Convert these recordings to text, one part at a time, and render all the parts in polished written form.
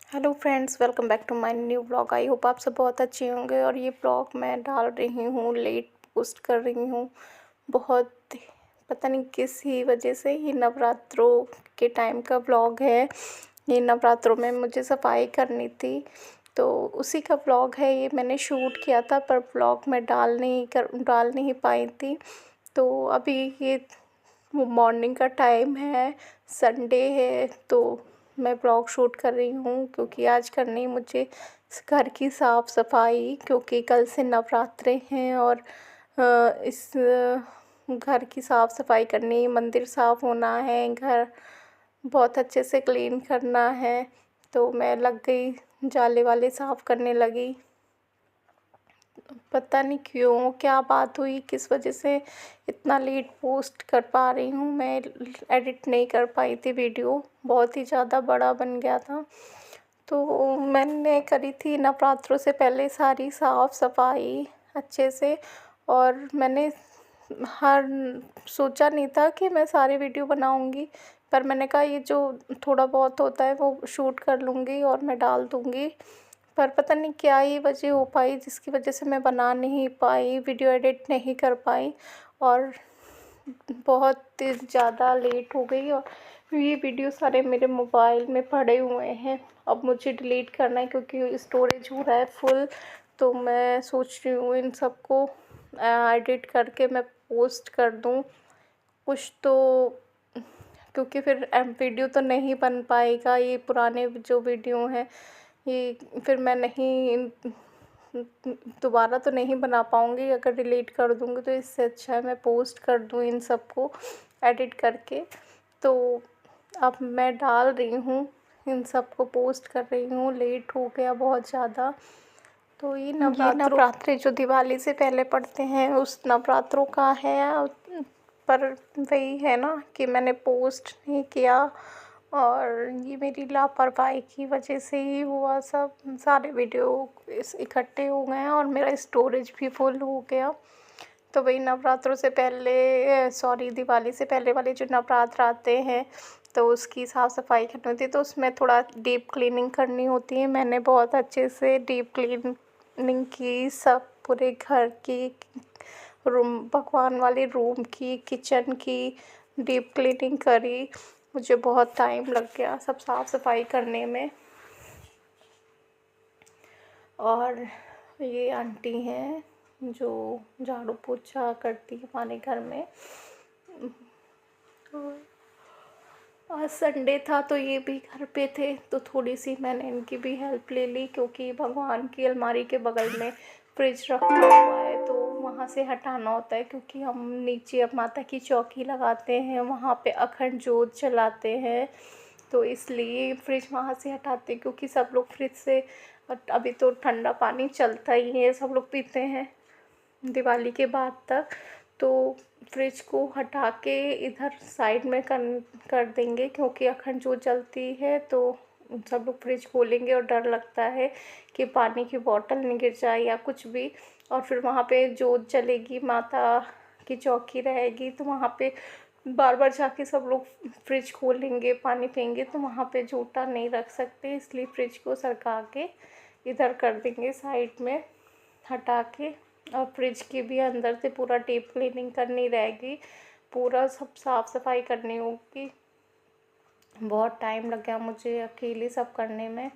Hello friends, welcome back to my new blog. I hope आप सब बहुत अच्छे होंगे। और ये ब्लॉग मैं डाल रही हूँ, लेट पोस्ट कर रही हूँ। बहुत पता नहीं किस ही वजह से। ये नवरात्रों के टाइम का ब्लॉग है। ये नवरात्रों में मुझे सफाई करनी थी, तो उसी का ब्लॉग है। ये मैंने शूट किया था पर ब्लॉग में डाल नहीं पाई थी। तो अभी ये मॉर्निंग का टाइम है, संडे है, तो मैं ब्लॉग शूट कर रही हूँ क्योंकि आज करनी है मुझे घर की साफ़ सफाई, क्योंकि कल से नवरात्रे हैं। और इस घर की साफ़ सफाई करनी, मंदिर साफ़ होना है, घर बहुत अच्छे से क्लीन करना है। तो मैं लग गई, जाले वाले साफ़ करने लगी। पता नहीं क्यों, क्या बात हुई, किस वजह से इतना लेट पोस्ट कर पा रही हूँ। मैं एडिट नहीं कर पाई थी वीडियो, बहुत ही ज़्यादा बड़ा बन गया था। तो मैंने करी थी नवरात्रों से पहले सारी साफ़ सफाई अच्छे से। और मैंने हर सोचा नहीं था कि मैं सारी वीडियो बनाऊंगी, पर मैंने कहा ये जो थोड़ा बहुत होता है वो शूट कर लूँगी और मैं डाल दूँगी। पर पता नहीं क्या ही वजह हो पाई जिसकी वजह से मैं बना नहीं पाई, वीडियो एडिट नहीं कर पाई और बहुत ज़्यादा लेट हो गई। और ये वीडियो सारे मेरे मोबाइल में पड़े हुए हैं। अब मुझे डिलीट करना है क्योंकि स्टोरेज हो रहा है फुल। तो मैं सोच रही हूँ इन सबको एडिट करके मैं पोस्ट कर दूँ कुछ तो, क्योंकि फिर वीडियो तो नहीं बन पाएगा। ये पुराने जो वीडियो हैं ये फिर मैं नहीं दोबारा तो नहीं बना पाऊँगी। अगर डिलीट कर दूँगी तो इससे अच्छा है मैं पोस्ट कर दूँ इन सबको एडिट करके। तो अब मैं डाल रही हूँ, इन सबको पोस्ट कर रही हूँ। लेट हो गया बहुत ज़्यादा। तो ये नवरात्रि जो दिवाली से पहले पड़ते हैं उस नवरात्रों का है। पर वही है ना कि मैंने पोस्ट नहीं किया और ये मेरी लापरवाही की वजह से ही हुआ सब। सारे वीडियो इकट्ठे हो गए हैं और मेरा स्टोरेज भी फुल हो गया। तो वही नवरात्रों से पहले, सॉरी, दिवाली से पहले वाले जो नवरात्र आते हैं तो उसकी साफ़ सफाई करनी होती है। तो उसमें थोड़ा डीप क्लीनिंग करनी होती है। मैंने बहुत अच्छे से डीप क्लीनिंग की, सब पूरे घर की, रूम, भगवान वाले रूम की, किचन की डीप क्लीनिंग करी। मुझे बहुत टाइम लग गया सब साफ़ सफाई करने में। और ये आंटी हैं जो झाड़ू पोछा करती है हमारे घर में। आज संडे था तो ये भी घर पे थे, तो थोड़ी सी मैंने इनकी भी हेल्प ले ली, क्योंकि भगवान की अलमारी के बगल में फ्रिज रखा हुआ है तो वहाँ से हटाना होता है। क्योंकि हम नीचे अब माता की चौकी लगाते हैं, वहाँ पे अखंड जोत जलाते हैं, तो इसलिए फ्रिज वहाँ से हटाते हैं। क्योंकि सब लोग फ्रिज से, अभी तो ठंडा पानी चलता ही है, सब लोग पीते हैं दिवाली के बाद तक। तो फ्रिज को हटा के इधर साइड में कर देंगे, क्योंकि अखंड जोत जलती है तो सब लोग फ्रिज खोलेंगे और डर लगता है कि पानी की बोतल नहीं गिर जाए या कुछ भी। और फिर वहाँ पे जोत जलेगी, माता की चौकी रहेगी, तो वहाँ पे बार बार जाके सब लोग फ्रिज खोलेंगे, पानी पियेंगे, तो वहाँ पे जूठा नहीं रख सकते। इसलिए फ्रिज को सरका के इधर कर देंगे साइड में हटा के। और फ्रिज की भी अंदर से पूरा डीप क्लीनिंग करनी रहेगी, पूरा सब साफ़ सफाई करनी होगी। बहुत टाइम लग गया मुझे अकेले सब करने में,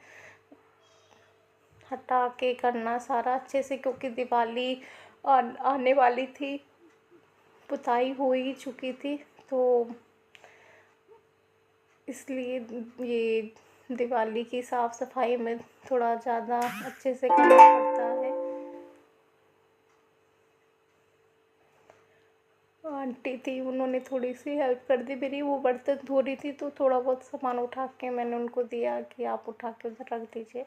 हटा के करना सारा अच्छे से, क्योंकि दिवाली आने वाली थी, पुताई हो ही चुकी थी। तो इसलिए ये दिवाली की साफ़ सफाई में थोड़ा ज़्यादा अच्छे से करना पड़ता है। आंटी थी, उन्होंने थोड़ी सी हेल्प कर दी मेरी। वो बर्तन धो रही थी तो थोड़ा बहुत सामान उठा के मैंने उनको दिया कि आप उठा के उधर रख दीजिए।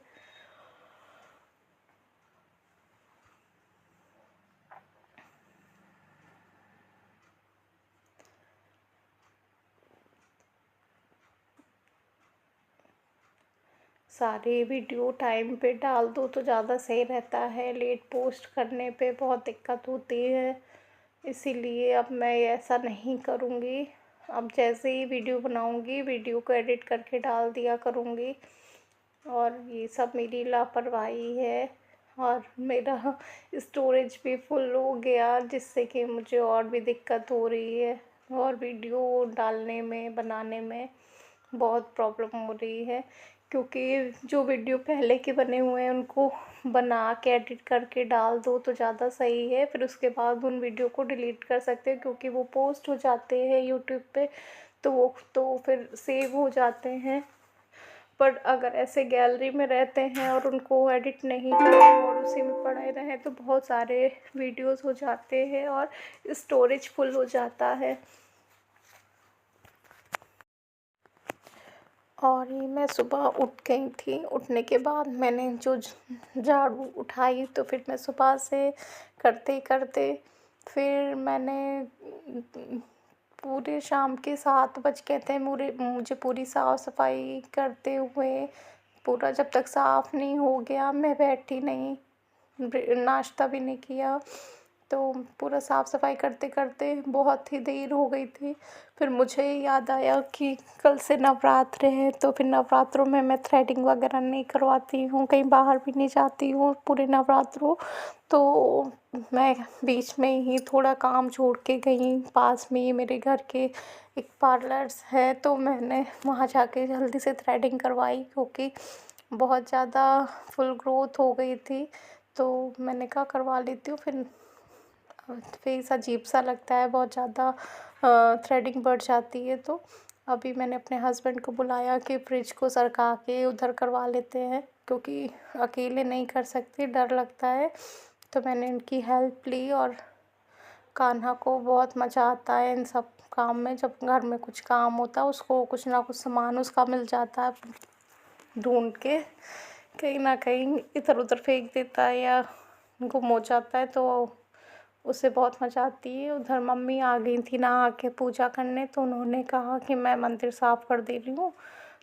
सारे वीडियो टाइम पे डाल दो तो ज़्यादा सही रहता है। लेट पोस्ट करने पे बहुत दिक्कत होती है, इसीलिए अब मैं ऐसा नहीं करूँगी। अब जैसे ही वीडियो बनाऊँगी वीडियो को एडिट करके डाल दिया करूँगी। और ये सब मेरी लापरवाही है। और मेरा स्टोरेज भी फुल हो गया, जिससे कि मुझे और भी दिक्कत हो रही है और वीडियो डालने में, बनाने में बहुत प्रॉब्लम हो रही है। क्योंकि जो वीडियो पहले के बने हुए हैं उनको बना के एडिट करके डाल दो तो ज़्यादा सही है। फिर उसके बाद उन वीडियो को डिलीट कर सकते हैं, क्योंकि वो पोस्ट हो जाते हैं यूट्यूब पे, तो वो तो फिर सेव हो जाते हैं। पर अगर ऐसे गैलरी में रहते हैं और उनको एडिट नहीं करें और उसी में पड़े रहें तो बहुत सारे वीडियोस हो जाते हैं और स्टोरेज फुल हो जाता है। और ये मैं सुबह उठ गई थी, उठने के बाद मैंने जो झाड़ू उठाई तो फिर मैं सुबह से करते करते फिर मैंने पूरे शाम के 7 बज गए थे मुझे पूरी साफ़ सफाई करते हुए। पूरा जब तक साफ़ नहीं हो गया मैं बैठी नहीं, नाश्ता भी नहीं किया। तो पूरा साफ़ सफाई करते करते बहुत ही देर हो गई थी। फिर मुझे याद आया कि कल से नवरात्र है, तो फिर नवरात्रों में मैं थ्रेडिंग वगैरह नहीं करवाती हूँ, कहीं बाहर भी नहीं जाती हूँ पूरे नवरात्रों। तो मैं बीच में ही थोड़ा काम छोड़ के गई, पास में ही मेरे घर के एक पार्लर्स है, तो मैंने वहाँ जाके जल्दी से थ्रेडिंग करवाई, क्योंकि बहुत ज़्यादा फुल ग्रोथ हो गई थी। तो मैंने कहा करवा लेती हूँ। फिर फेस अजीब सा लगता है, बहुत ज़्यादा थ्रेडिंग बढ़ जाती है। तो अभी मैंने अपने हस्बैंड को बुलाया कि फ्रिज को सरका के उधर करवा लेते हैं, क्योंकि अकेले नहीं कर सकती, डर लगता है। तो मैंने उनकी हेल्प ली। और कान्हा को बहुत मज़ा आता है इन सब काम में, जब घर में कुछ काम होता है उसको कुछ ना कुछ सामान उसका मिल जाता है, ढूंढ के कहीं ना कहीं इधर उधर फेंक देता है या गुम हो जाता है, तो उसे बहुत मज़ा आती है। उधर मम्मी आ गई थी नहा के पूजा करने, तो उन्होंने कहा कि मैं मंदिर साफ़ कर दे रही हूँ।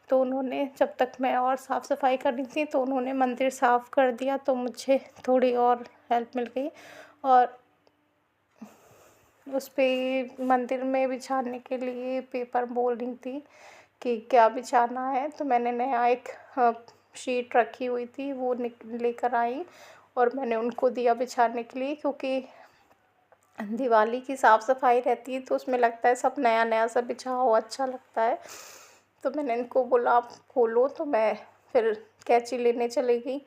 तो उन्होंने, जब तक मैं और साफ़ सफाई कर रही थी, तो उन्होंने मंदिर साफ़ कर दिया, तो मुझे थोड़ी और हेल्प मिल गई। और उस पे मंदिर में बिछाने के लिए पेपर बोल रही थी कि क्या बिछाना है, तो मैंने नया एक शीट रखी हुई थी वो लेकर आई और मैंने उनको दिया बिछाने के लिए। क्योंकि दिवाली की साफ़ सफाई रहती है तो उसमें लगता है सब नया नया सा बिछाओ, अच्छा लगता है। तो मैंने इनको बोला आप खोलो, तो मैं फिर कैंची लेने चली गई।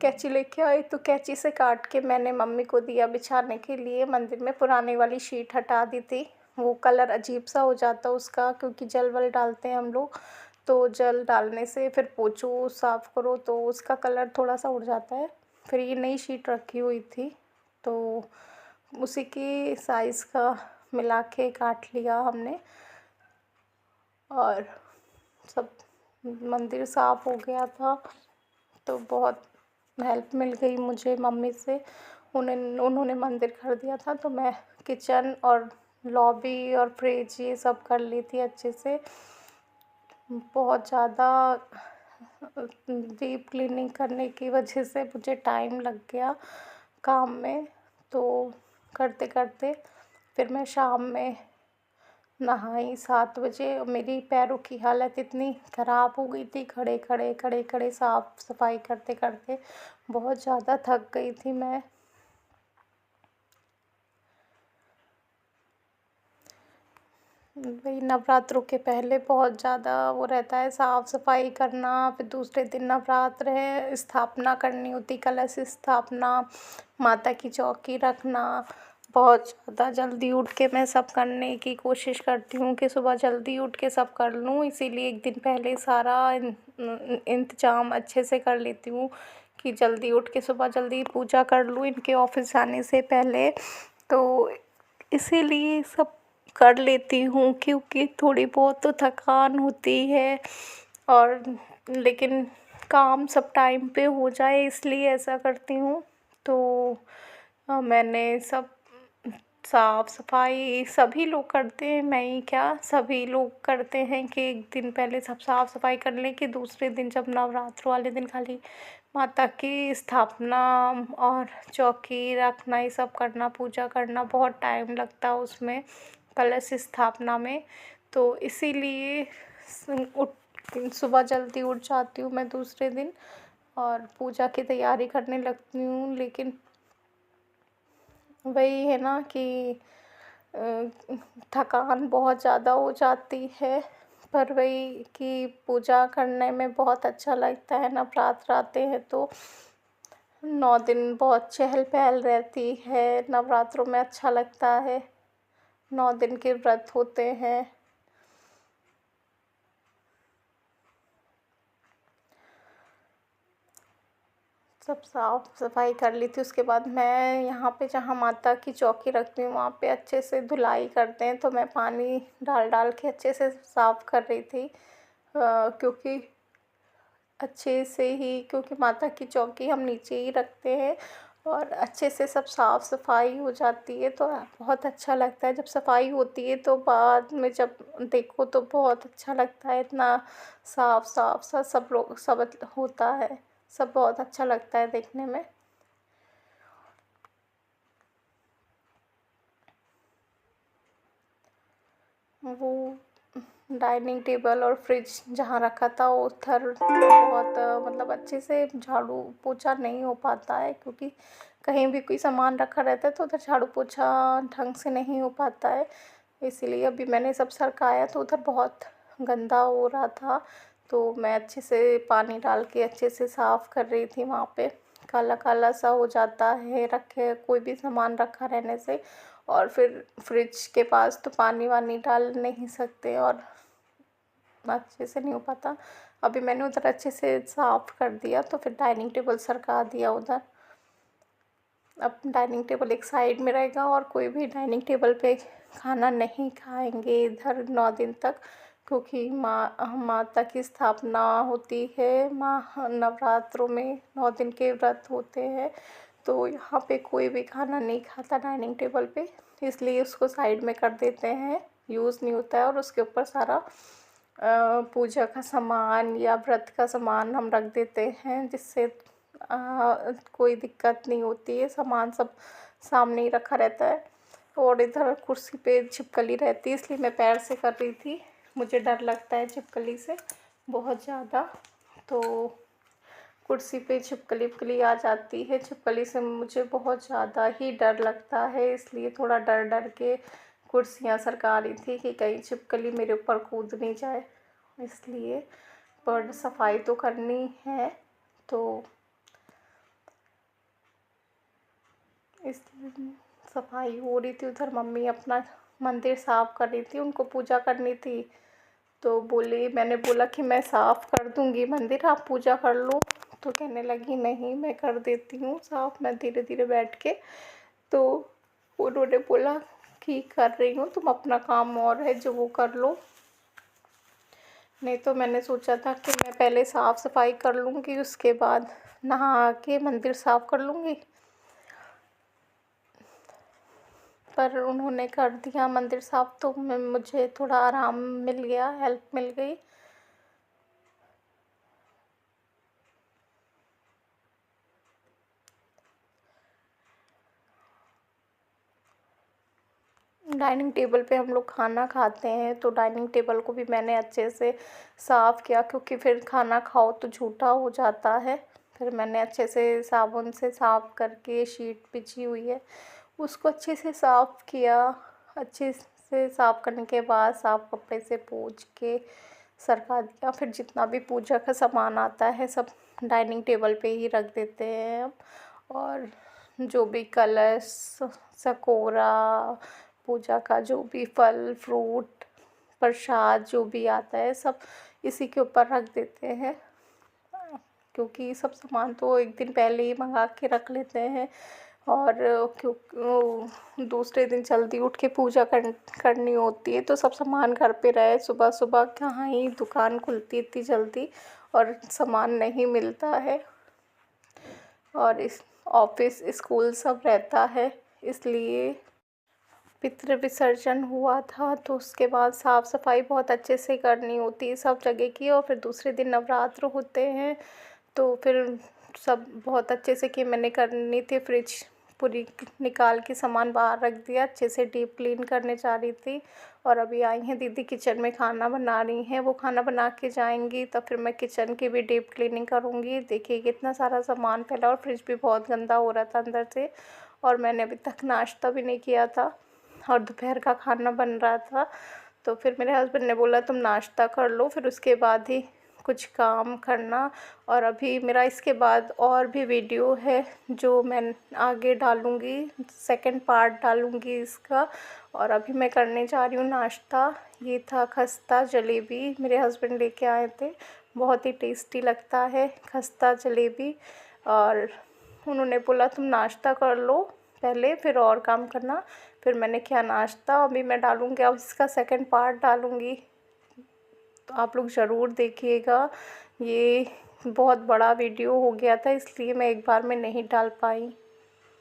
कैंची लेके आई तो कैंची से काट के मैंने मम्मी को दिया बिछाने के लिए। मंदिर में पुरानी वाली शीट हटा दी थी, वो कलर अजीब सा हो जाता उसका, क्योंकि जल वल डालते हैं हम लोग, तो जल डालने से फिर पोंछो साफ़ करो तो उसका कलर थोड़ा सा उड़ जाता है। फिर ये नई शीट रखी हुई थी, तो उसी के साइज़ का मिला के काट लिया हमने और सब मंदिर साफ़ हो गया था। तो बहुत हेल्प मिल गई मुझे मम्मी से, उन्होंने मंदिर कर दिया था, तो मैं किचन और लॉबी और फ्रिज ये सब कर ली थी अच्छे से। बहुत ज़्यादा डीप क्लीनिंग करने की वजह से मुझे टाइम लग गया काम में, तो करते करते फिर मैं शाम में नहाई 7 बजे। मेरी पैरों की हालत इतनी ख़राब हो गई थी, खड़े खड़े साफ़ सफाई करते करते बहुत ज़्यादा थक गई थी मैं। वही नवरात्रों के पहले बहुत ज़्यादा वो रहता है साफ़ सफाई करना, फिर दूसरे दिन नवरात्र है, स्थापना करनी होती, कलश स्थापना, माता की चौकी रखना। बहुत ज़्यादा जल्दी उठ के मैं सब करने की कोशिश करती हूँ कि सुबह जल्दी उठ के सब कर लूँ, इसीलिए एक दिन पहले सारा इंतज़ाम अच्छे से कर लेती हूँ कि जल्दी उठ के सुबह जल्दी पूजा कर लूँ इनके ऑफ़िस जाने से पहले। तो इसीलिए सब कर लेती हूँ, क्योंकि थोड़ी बहुत तो थकान होती है, और लेकिन काम सब टाइम पे हो जाए इसलिए ऐसा करती हूँ। तो मैंने सब साफ़ सफाई सभी लोग करते हैं, मैं ही क्या, सभी लोग करते हैं कि एक दिन पहले सब साफ़ सफाई कर लें कि दूसरे दिन जब नवरात्र वाले दिन खाली माता की स्थापना और चौकी रखना, ये सब करना, पूजा करना, बहुत टाइम लगता है उसमें, कलश स्थापना में। तो इसीलिए उठ सुबह जल्दी उठ जाती हूँ मैं दूसरे दिन और पूजा की तैयारी करने लगती हूँ, लेकिन वही है ना कि थकान बहुत ज़्यादा हो जाती है। पर वही कि पूजा करने में बहुत अच्छा लगता है, नवरात्र आते हैं तो 9 दिन बहुत चहल पहल रहती है, नवरात्रों में अच्छा लगता है, 9 दिन के व्रत होते हैं। सब साफ सफाई कर ली थी, उसके बाद मैं यहाँ पे जहाँ माता की चौकी रखती हूँ वहाँ पे अच्छे से धुलाई करते हैं, तो मैं पानी डाल डाल के अच्छे से साफ़ कर रही थी, क्योंकि अच्छे से ही, क्योंकि माता की चौकी हम नीचे ही रखते हैं और अच्छे से सब साफ़ सफाई हो जाती है तो बहुत अच्छा लगता है। जब सफाई होती है तो बाद में जब देखो तो बहुत अच्छा लगता है, इतना साफ साफ सा सब लोग सब होता है, सब बहुत अच्छा लगता है देखने में। वो डाइनिंग टेबल और फ्रिज जहाँ रखा था उधर बहुत मतलब अच्छे से झाड़ू पोछा नहीं हो पाता है, क्योंकि कहीं भी कोई सामान रखा रहता है तो उधर झाड़ू पोछा ढंग से नहीं हो पाता है। इसीलिए अभी मैंने सब सरकाया तो उधर बहुत गंदा हो रहा था, तो मैं अच्छे से पानी डाल के अच्छे से साफ़ कर रही थी। वहाँ पे काला काला सा हो जाता है रखे कोई भी सामान रखा रहने से, और फिर फ्रिज के पास तो पानी वानी डाल नहीं सकते और अच्छे से नहीं हो पाता। अभी मैंने उधर अच्छे से साफ़ कर दिया तो फिर डाइनिंग टेबल सरका दिया उधर। अब डाइनिंग टेबल एक साइड में रहेगा और कोई भी डाइनिंग टेबल पे खाना नहीं खाएंगे इधर 9 दिन तक, क्योंकि माता की स्थापना होती है, माँ नवरात्रों में 9 दिन के व्रत होते हैं, तो यहाँ पे कोई भी खाना नहीं खाता डाइनिंग टेबल पे, इसलिए उसको साइड में कर देते हैं, यूज़ नहीं होता है। और उसके ऊपर सारा पूजा का सामान या व्रत का सामान हम रख देते हैं, जिससे कोई दिक्कत नहीं होती है, सामान सब सामने ही रखा रहता है। और इधर कुर्सी पे छिपकली रहती है, इसलिए मैं पैर से कर रही थी, मुझे डर लगता है छिपकली से बहुत ज़्यादा, तो कुर्सी पे छिपकली विपकली आ जाती है, छिपकली से मुझे बहुत ज़्यादा ही डर लगता है, इसलिए थोड़ा डर डर के कुर्सियाँ सरका रही थी कि कहीं छिपकली मेरे ऊपर कूद नहीं जाए, इसलिए। पर सफाई तो करनी है, तो इसलिए सफाई हो रही थी। उधर मम्मी अपना मंदिर साफ़ कर रही थी, उनको पूजा करनी थी, तो बोली, मैंने बोला कि मैं साफ़ कर दूँगी मंदिर, आप पूजा कर लो, तो कहने लगी नहीं मैं कर देती हूँ साफ़, मैं धीरे धीरे बैठ के। तो उन्होंने बोला कि कर रही हूँ, तुम अपना काम और है जो वो कर लो। नहीं तो मैंने सोचा था कि मैं पहले साफ़ सफाई कर लूँगी, उसके बाद नहा के मंदिर साफ़ कर लूँगी, पर उन्होंने कर दिया मंदिर साफ़, तो मुझे थोड़ा आराम मिल गया, हेल्प मिल गई। डाइनिंग टेबल पे हम लोग खाना खाते हैं, तो डाइनिंग टेबल को भी मैंने अच्छे से साफ़ किया, क्योंकि फिर खाना खाओ तो झूठा हो जाता है। फिर मैंने अच्छे से साबुन से साफ़ करके, शीट बिछी हुई है उसको अच्छे से साफ़ किया, अच्छे से साफ़ करने के बाद साफ़ कपड़े से पोंछ के सरका दिया। फिर जितना भी पूजा का सामान आता है सब डाइनिंग टेबल पे ही रख देते हैं हम, और जो भी कलश, सकोरा, पूजा का जो भी फल फ्रूट प्रसाद जो भी आता है सब इसी के ऊपर रख देते हैं, क्योंकि सब सामान तो एक दिन पहले ही मंगा के रख लेते हैं, और क्योंकि दूसरे दिन जल्दी उठ के पूजा करनी होती है, तो सब सामान घर पे रहे, सुबह सुबह कहाँ ही दुकान खुलती इतनी जल्दी और सामान नहीं मिलता है, और इस ऑफिस स्कूल सब रहता है, इसलिए। पितृ विसर्जन हुआ था तो उसके बाद साफ़ सफाई बहुत अच्छे से करनी होती है सब जगह की, और फिर दूसरे दिन नवरात्र होते हैं तो फिर सब बहुत अच्छे से कि मैंने करनी थी फ्रिज पूरी निकाल के सामान बाहर रख दिया, अच्छे से डीप क्लीन करने जा रही थी। और अभी आई हैं दीदी किचन में खाना बना रही हैं, वो खाना बना के जाएंगी तो फिर मैं किचन की भी डीप क्लीनिंग करूँगी। देखिए कितना सारा सामान फैला और फ्रिज भी बहुत गंदा हो रहा था अंदर से, और मैंने अभी तक नाश्ता भी नहीं किया था और दोपहर का खाना बन रहा था। तो फिर मेरे हस्बैंड ने बोला तुम नाश्ता कर लो, फिर उसके बाद ही कुछ काम करना। और अभी मेरा इसके बाद और भी वीडियो है जो मैं आगे डालूँगी, सेकंड पार्ट डालूँगी इसका। और अभी मैं करने जा रही हूँ नाश्ता। ये था खस्ता जलेबी, मेरे हस्बैंड लेके आए थे, बहुत ही टेस्टी लगता है खस्ता जलेबी। और उन्होंने बोला तुम नाश्ता कर लो पहले, फिर और काम करना। फिर मैंने किया नाश्ता, अभी मैं डालूँगी, अब इसका सेकंड पार्ट डालूँगी, तो आप लोग ज़रूर देखिएगा। ये बहुत बड़ा वीडियो हो गया था इसलिए मैं एक बार में नहीं डाल पाई।